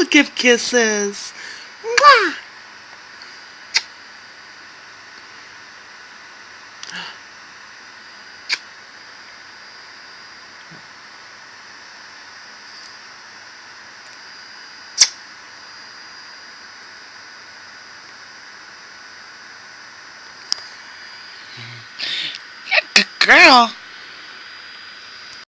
will give kisses. Mwah! You're a good girl.